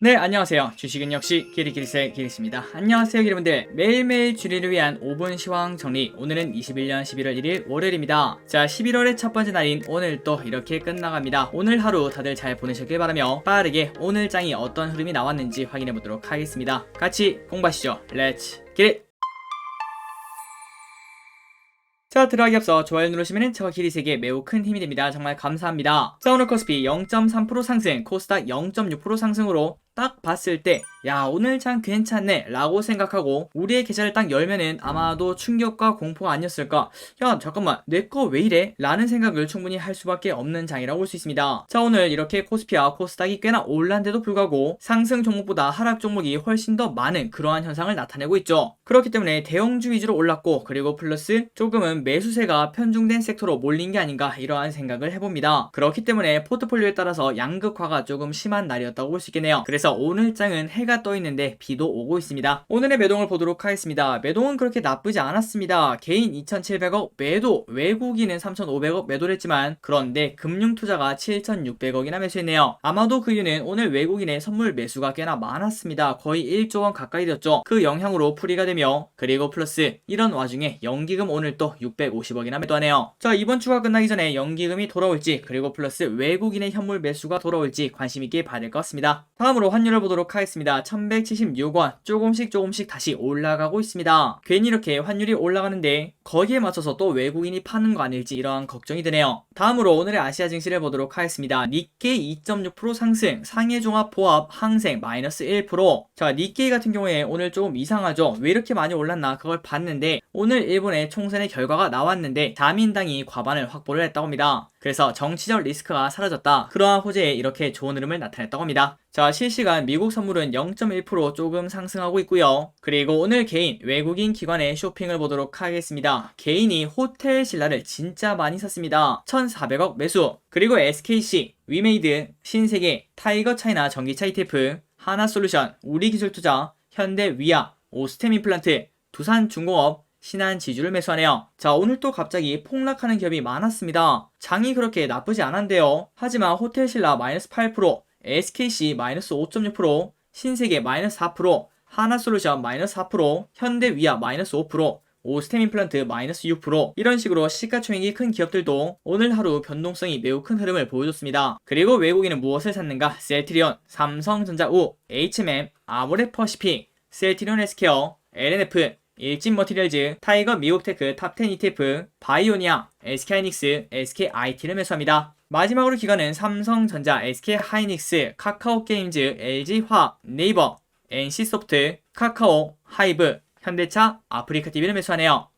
네, 안녕하세요. 주식은 역시 기리기리세 기리스입니다. 안녕하세요, 여러분들. 매일매일 주리를 위한 5분 시황 정리. 오늘은 21년 11월 1일 월요일입니다. 자, 11월의 첫 번째 날인 오늘 또 이렇게 끝나갑니다. 오늘 하루 다들 잘 보내셨길 바라며 빠르게 오늘 장이 어떤 흐름이 나왔는지 확인해 보도록 하겠습니다. 같이 공부하시죠. 렛츠 기릿! 자, 들어가기 앞서 좋아요 누르시면 저와 기리세계에 매우 큰 힘이 됩니다. 정말 감사합니다. 자, 오늘 코스피 0.3% 상승, 코스닥 0.6% 상승으로 딱 봤을 때 야, 오늘 장 괜찮네 라고 생각하고 우리의 계좌를 딱 열면은 아마도 충격과 공포가 아니었을까. 야, 잠깐만, 내 거 왜 이래? 라는 생각을 충분히 할 수밖에 없는 장이라고 볼 수 있습니다. 자, 오늘 이렇게 코스피와 코스닥이 꽤나 올랐는데도 불구하고 상승 종목보다 하락 종목이 훨씬 더 많은 그러한 현상을 나타내고 있죠. 그렇기 때문에 대형주 위주로 올랐고, 그리고 플러스 조금은 매수세가 편중된 섹터로 몰린 게 아닌가, 이러한 생각을 해봅니다. 그렇기 때문에 포트폴리오에 따라서 양극화가 조금 심한 날이었다고 볼 수 있겠네요. 그래서 오늘 장은 해가 떠 있는데 비도 오고 있습니다. 오늘의 매동을 보도록 하겠습니다. 매동은 그렇게 나쁘지 않았습니다. 개인 2,700억 매도, 외국인은 3,500억 매도를 했지만, 그런데 금융투자가 7,600억이나 매수했네요. 아마도 그 이유는 오늘 외국인의 선물 매수가 꽤나 많았습니다. 거의 1조 원 가까이 되었죠. 그 영향으로 풀이가 되며, 그리고 플러스 이런 와중에 연기금 오늘 또 650억이나 매도하네요. 자, 이번 주가 끝나기 전에 연기금이 돌아올지, 그리고 플러스 외국인의 현물 매수가 돌아올지 관심 있게 봐야 될 것 같습니다. 다음으로 환율을 보도록 하겠습니다. 1176원, 조금씩 다시 올라가고 있습니다. 괜히 이렇게 환율이 올라가는데 거기에 맞춰서 또 외국인이 파는 거 아닐지 이러한 걱정이 드네요. 다음으로 오늘의 아시아 증시를 보도록 하겠습니다. 니케이 2.6% 상승, 상해종합보합 항생 마이너스 1%. 자, 니케이 같은 경우에 오늘 조금 이상하죠. 왜 이렇게 많이 올랐나 그걸 봤는데, 오늘 일본의 총선의 결과가 나왔는데 자민당이 과반을 확보를 했다고 합니다. 그래서 정치적 리스크가 사라졌다, 그러한 호재에 이렇게 좋은 흐름을 나타냈다고 합니다. 자, 실시간 미국 선물은 0.1% 조금 상승하고 있고요. 그리고 오늘 개인, 외국인 기관의 쇼핑을 보도록 하겠습니다. 개인이 호텔 신라를 진짜 많이 샀습니다. 1,400억 매수. 그리고 SKC, 위메이드, 신세계, 타이거 차이나 전기차 ETF, 하나솔루션, 우리기술투자, 현대위아, 오스템 임플란트, 두산중공업, 신한지주를 매수하네요. 자, 오늘 또 갑자기 폭락하는 기업이 많았습니다. 장이 그렇게 나쁘지 않은데요. 하지만 호텔신라 마이너스 8%, SKC 마이너스 5.6%, 신세계 마이너스 4%, 하나솔루션 마이너스 4%, 현대위아 마이너스 5%, 오스템 임플란트 마이너스 6%, 이런 식으로 시가총액이 큰 기업들도 오늘 하루 변동성이 매우 큰 흐름을 보여줬습니다. 그리고 외국인은 무엇을 샀는가? 셀트리온, 삼성전자우, HMM, 아모레퍼시픽, 셀트리온 헬스케어, LNF, 일진머티리얼즈, 타이거 미국테크 탑10 ETF, 바이오니아, SK하이닉스, SKIT를 매수합니다. 마지막으로 기관은 삼성전자, SK하이닉스, 카카오게임즈, LG화학, 네이버, NC소프트, 카카오, 하이브, 현대차, 아프리카TV를 매수하네요.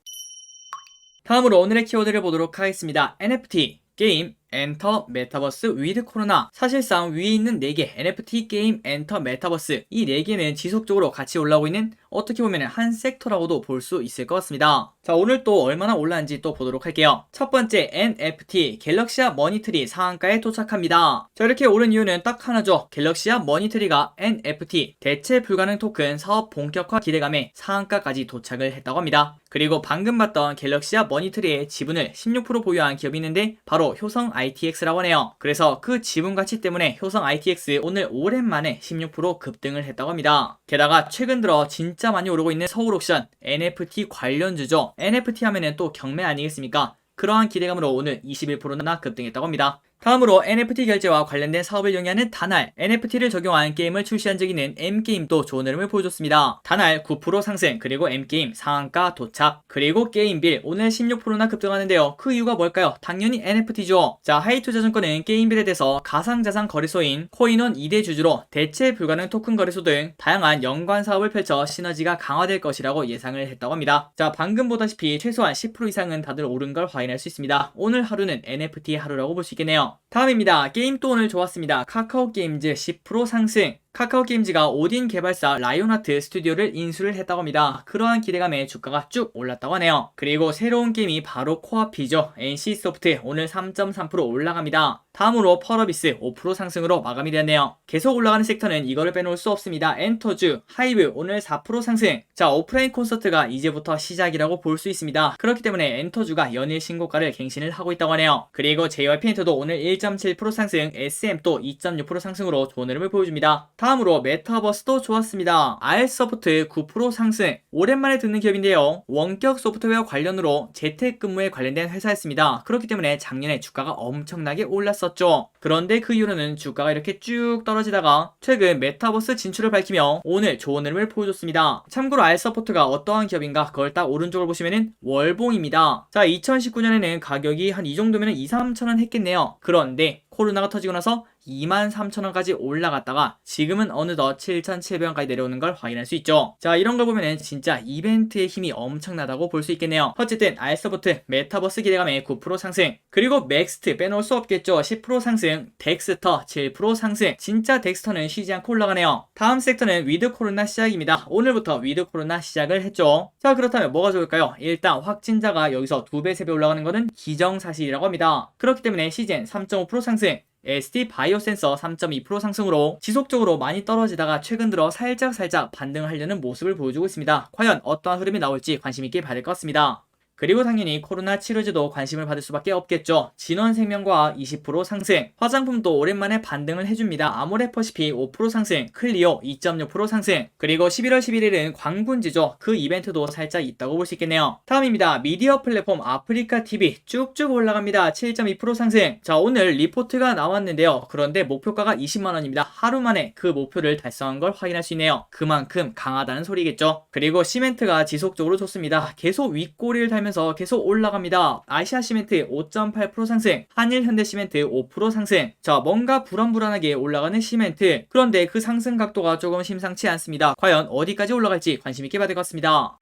다음으로 오늘의 키워드를 보도록 하겠습니다. NFT, 게임, 엔터, 메타버스, 위드 코로나. 사실상 위에 있는 4개, NFT, 게임, 엔터, 메타버스, 이 4개는 지속적으로 같이 올라오고 있는, 어떻게 보면 한 섹터라고도 볼 수 있을 것 같습니다. 자, 오늘 또 얼마나 올랐는지 또 보도록 할게요. 첫 번째, NFT, 갤럭시아 머니트리 상한가에 도착합니다. 자, 이렇게 오른 이유는 딱 하나죠. 갤럭시아 머니트리가 NFT, 대체 불가능 토큰 사업 본격화 기대감에 상한가까지 도착을 했다고 합니다. 그리고 방금 봤던 갤럭시아 머니트리의 지분을 16% 보유한 기업이 있는데 바로 효성 ITX라고 하네요. 그래서 그 지분 가치 때문에 효성 ITX 오늘 오랜만에 16% 급등을 했다고 합니다. 게다가 최근 들어 진짜 많이 오르고 있는 서울옥션, NFT 관련주죠. NFT 하면은 또 경매 아니겠습니까? 그러한 기대감으로 오늘 21%나 급등했다고 합니다. 다음으로 NFT 결제와 관련된 사업을 영위하는 다날, NFT를 적용한 게임을 출시한 적이 있는 M게임도 좋은 흐름을 보여줬습니다. 다날 9% 상승, 그리고 M게임 상한가 도착, 그리고 게임빌 오늘 16%나 급등하는데요. 그 이유가 뭘까요? 당연히 NFT죠. 자, 하이투자증권은 게임빌에 대해서 가상자산 거래소인 코인원 2대 주주로 대체 불가능 토큰 거래소 등 다양한 연관 사업을 펼쳐 시너지가 강화될 것이라고 예상을 했다고 합니다. 자, 방금 보다시피 최소한 10% 이상은 다들 오른 걸 확인할 수 있습니다. 오늘 하루는 NFT 하루라고 볼 수 있겠네요. 다음입니다. 게임도 오늘 좋았습니다. 카카오게임즈 10% 상승. 카카오게임즈가 오딘 개발사 라이온하트 스튜디오를 인수를 했다고 합니다. 그러한 기대감에 주가가 쭉 올랐다고 하네요. 그리고 새로운 게임이 바로 코앞이죠. NC소프트 오늘 3.3% 올라갑니다. 다음으로 펄어비스 5% 상승으로 마감이 되었네요. 계속 올라가는 섹터는 이거를 빼놓을 수 없습니다. 엔터주, 하이브 오늘 4% 상승. 자, 오프라인 콘서트가 이제부터 시작이라고 볼 수 있습니다. 그렇기 때문에 엔터주가 연일 신고가를 갱신을 하고 있다고 하네요. 그리고 JYP 엔터도 오늘 1.7% 상승, SM 또 2.6% 상승으로 좋은 흐름을 보여줍니다. 다음으로 메타버스도 좋았습니다. R소프트 9% 상승. 오랜만에 듣는 기업인데요. 원격 소프트웨어 관련으로 재택근무에 관련된 회사였습니다. 그렇기 때문에 작년에 주가가 엄청나게 올랐었죠. 그런데 그 이후로는 주가가 이렇게 쭉 떨어지다가 최근 메타버스 진출을 밝히며 오늘 좋은 흐름을 보여줬습니다. 참고로 R서포트가 어떠한 기업인가 그걸 딱 오른쪽을 보시면은 월봉입니다. 자, 2019년에는 가격이 한 이 정도면은 2, 3천원 했겠네요. 그런데 코로나가 터지고 나서 23,000원까지 올라갔다가 지금은 어느덧 7,700원까지 내려오는 걸 확인할 수 있죠. 자, 이런 걸 보면은 진짜 이벤트의 힘이 엄청나다고 볼 수 있겠네요. 어쨌든 R서포트 메타버스 기대감에 9% 상승, 그리고 맥스트 빼놓을 수 없겠죠. 10% 상승, 덱스터 7% 상승. 진짜 덱스터는 쉬지 않고 올라가네요. 다음 섹터는 위드 코로나 시작입니다. 오늘부터 위드 코로나 시작을 했죠. 자, 그렇다면 뭐가 좋을까요? 일단 확진자가 여기서 2배, 3배 올라가는 것은 기정사실이라고 합니다. 그렇기 때문에 시젠 3.5% 상승, ST 바이오센서 3.2% 상승으로 지속적으로 많이 떨어지다가 최근 들어 살짝 반등을 하려는 모습을 보여주고 있습니다. 과연 어떠한 흐름이 나올지 관심있게 봐야 될 것 같습니다. 그리고 당연히 코로나 치료제도 관심을 받을 수밖에 없겠죠. 진원생명과 20% 상승, 화장품도 오랜만에 반등을 해줍니다. 아모레퍼시픽 5% 상승, 클리오 2.6% 상승, 그리고 11월 11일은 광분지죠. 그 이벤트도 살짝 있다고 볼 수 있겠네요. 다음입니다. 미디어 플랫폼 아프리카TV 쭉쭉 올라갑니다. 7.2% 상승. 자, 오늘 리포트가 나왔는데요. 그런데 목표가가 20만원입니다. 하루 만에 그 목표를 달성한 걸 확인할 수 있네요. 그만큼 강하다는 소리겠죠. 그리고 시멘트가 지속적으로 좋습니다. 계속 윗꼬리를 달면서 계속 올라갑니다. 아시아시멘트 5.8% 상승, 한일현대시멘트 5% 상승. 자, 뭔가 불안불안하게 올라가는 시멘트. 그런데 그 상승 각도가 조금 심상치 않습니다. 과연 어디까지 올라갈지 관심있게 봐야 될 것 같습니다.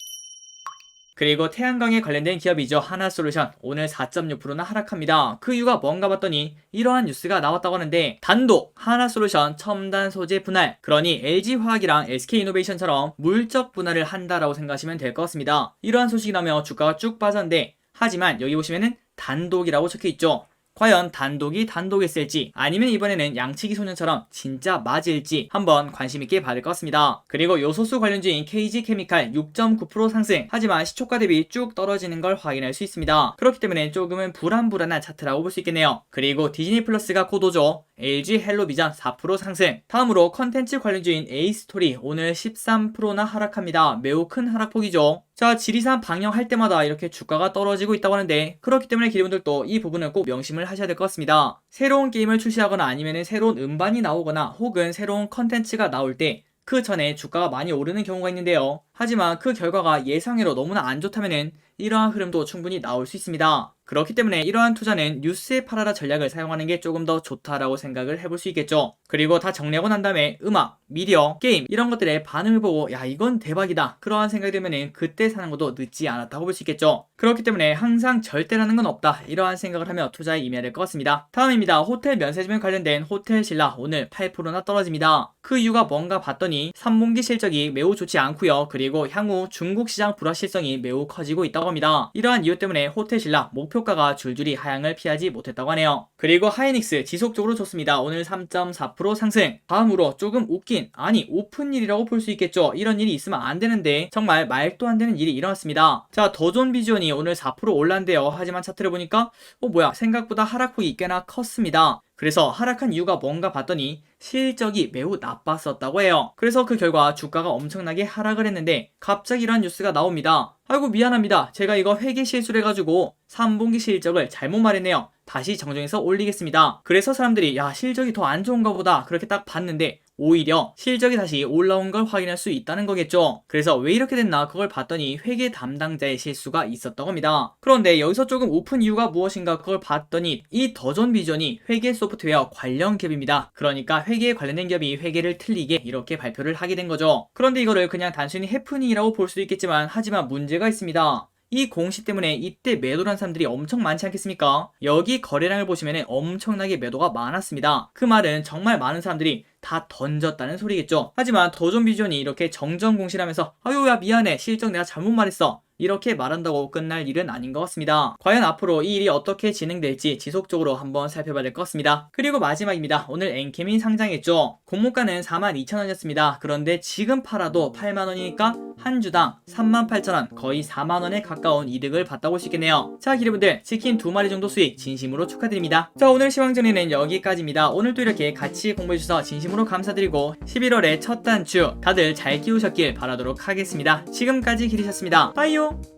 그리고 태양광에 관련된 기업이죠. 하나솔루션 오늘 4.6%나 하락합니다. 그 이유가 뭔가 봤더니 이러한 뉴스가 나왔다고 하는데, 단독 하나솔루션 첨단 소재 분할, 그러니 LG화학이랑 SK이노베이션처럼 물적 분할을 한다라고 생각하시면 될 것 같습니다. 이러한 소식이 나면 주가가 쭉 빠졌는데, 하지만 여기 보시면은 단독이라고 적혀있죠. 과연 단독이 단독했을지 아니면 이번에는 양치기 소년처럼 진짜 맞을지 한번 관심있게 봐야 될 것 같습니다. 그리고 요소수 관련주인 KG케미칼 6.9% 상승, 하지만 시초가 대비 쭉 떨어지는 걸 확인할 수 있습니다. 그렇기 때문에 조금은 불안불안한 차트라고 볼 수 있겠네요. 그리고 디즈니 플러스가 곧 오죠. LG 헬로비전 4% 상승. 다음으로 컨텐츠 관련주인 A스토리 오늘 13%나 하락합니다. 매우 큰 하락폭이죠. 자, 지리산 방영할 때마다 이렇게 주가가 떨어지고 있다고 하는데, 그렇기 때문에 기대분들도 이 부분은 꼭 명심을 하셔야 될 것 같습니다. 새로운 게임을 출시하거나 아니면 새로운 음반이 나오거나 혹은 새로운 컨텐츠가 나올 때 그 전에 주가가 많이 오르는 경우가 있는데요. 하지만 그 결과가 예상외로 너무나 안 좋다면은 이러한 흐름도 충분히 나올 수 있습니다. 그렇기 때문에 이러한 투자는 뉴스에 팔아라 전략을 사용하는 게 조금 더 좋다라고 생각을 해볼 수 있겠죠. 그리고 다 정리하고 난 다음에 음악, 미디어, 게임 이런 것들의 반응을 보고 야, 이건 대박이다, 그러한 생각이 들면은 그때 사는 것도 늦지 않았다고 볼 수 있겠죠. 그렇기 때문에 항상 절대라는 건 없다, 이러한 생각을 하며 투자에 임해야 될 것 같습니다. 다음입니다. 호텔 면세점 관련된 호텔신라 오늘 8%나 떨어집니다. 그 이유가 뭔가 봤더니 3분기 실적이 매우 좋지 않고요. 그리고 향후 중국 시장 불확실성이 매우 커지고 있다고 합니다. 이러한 이유 때문에 호텔신라 목표가가 줄줄이 하향을 피하지 못했다고 하네요. 그리고 하이닉스 지속적으로 좋습니다. 오늘 3.4% 상승. 다음으로 조금 웃긴, 아니 오픈일이라고 볼 수 있겠죠. 이런 일이 있으면 안 되는데 정말 말도 안 되는 일이 일어났습니다. 자, 더존 비전이 오늘 4% 올랐는데요. 하지만 차트를 보니까 뭐야, 생각보다 하락폭이 꽤나 컸습니다. 그래서 하락한 이유가 뭔가 봤더니 실적이 매우 나빴었다고 해요. 그래서 그 결과 주가가 엄청나게 하락을 했는데 갑자기 이런 뉴스가 나옵니다. 아이고 미안합니다, 제가 이거 회계 실수를 해가지고 3분기 실적을 잘못 말했네요. 다시 정정해서 올리겠습니다. 그래서 사람들이 야, 실적이 더 안 좋은가 보다 그렇게 딱 봤는데 오히려 실적이 다시 올라온 걸 확인할 수 있다는 거겠죠. 그래서 왜 이렇게 됐나 그걸 봤더니 회계 담당자의 실수가 있었다고 합니다. 그런데 여기서 조금 오픈 이유가 무엇인가 그걸 봤더니 이 더존 비전이 회계 소프트웨어 관련 기업입니다. 그러니까 회계에 관련된 기업이 회계를 틀리게 이렇게 발표를 하게 된 거죠. 그런데 이거를 그냥 단순히 해프닝이라고 볼 수도 있겠지만, 하지만 문제가 있습니다. 이 공시 때문에 이때 매도를 한 사람들이 엄청 많지 않겠습니까? 여기 거래량을 보시면 엄청나게 매도가 많았습니다. 그 말은 정말 많은 사람들이 다 던졌다는 소리겠죠. 하지만 더존 비전이 이렇게 정정 공시를 하면서 아유 야 미안해, 실적 내가 잘못 말했어, 이렇게 말한다고 끝날 일은 아닌 것 같습니다. 과연 앞으로 이 일이 어떻게 진행될지 지속적으로 한번 살펴봐야 될 것 같습니다. 그리고 마지막입니다. 오늘 엔캠이 상장했죠. 공모가는 42,000원이었습니다. 그런데 지금 팔아도 8만원이니까 한 주당 38,000원, 거의 4만원에 가까운 이득을 봤다고 볼 수 있겠네요. 자, 기리분들 치킨 2마리 정도 수익 진심으로 축하드립니다. 자, 오늘 시황정리는 여기까지입니다. 오늘도 이렇게 같이 공부해주셔서 진심으로 감사드리고 11월의 첫 단추 다들 잘 끼우셨길 바라도록 하겠습니다. 지금까지 기리셨습니다. 빠이요.